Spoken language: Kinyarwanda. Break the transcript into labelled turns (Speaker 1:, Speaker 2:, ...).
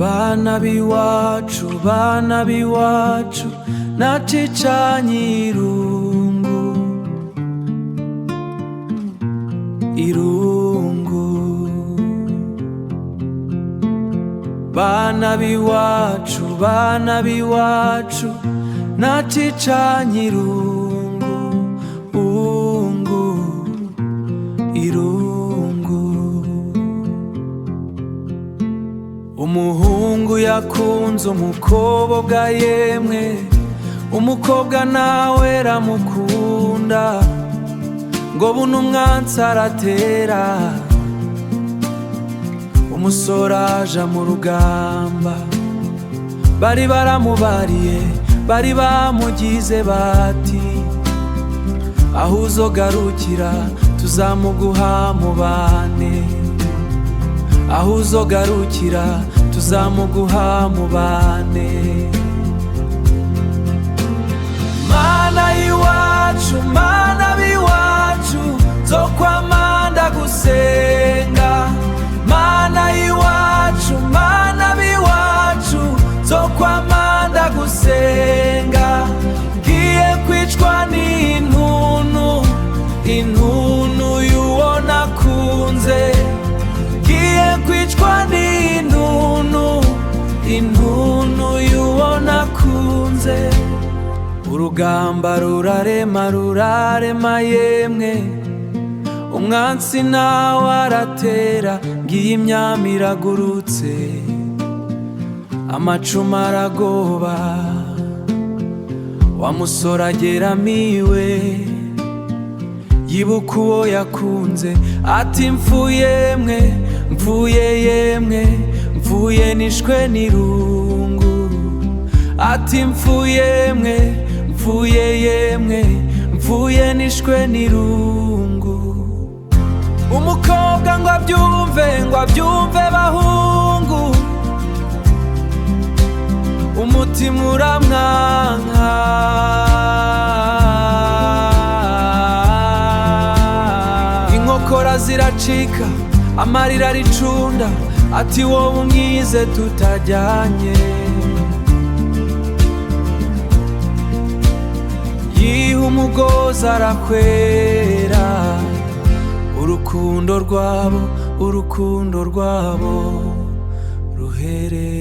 Speaker 1: bana b'iwacu nacicanye irungu bana b'iwacu nacicanye irungu umuhungu yakunze umukobwa yemwe umukobwa nawe ramukunda ngo buno umwansi aratera umusore aja mu rugamba bari baramubariye bari bamugize bati aho uzogarukira tuzamuguha mubane aho uzogarukira tuzamuguha mubane mana b'iwacu zokwamanda gusenga mana b'iwacu zokwamanda gusenga ngiye kwicwa n'intuntu y'uwo nakunze ngiye kwicwa n'intuntu y'uwo nakunze urugamba rurarema yemwe umwansi nawe aratera ngiye imyami iragurutse amacumu aragoba wa musore ageramiwe yibuka uwo yakunze ati mfuye nishwe n'irungu ati mfuye nishwe n'irungu umukobwa ngo abyumve bahungu umutima uramwanka inkokora ziracika amarira aricunda ati wowe umwize tutajyanye yiha umugozi arakwera urukundo rwabo ruhere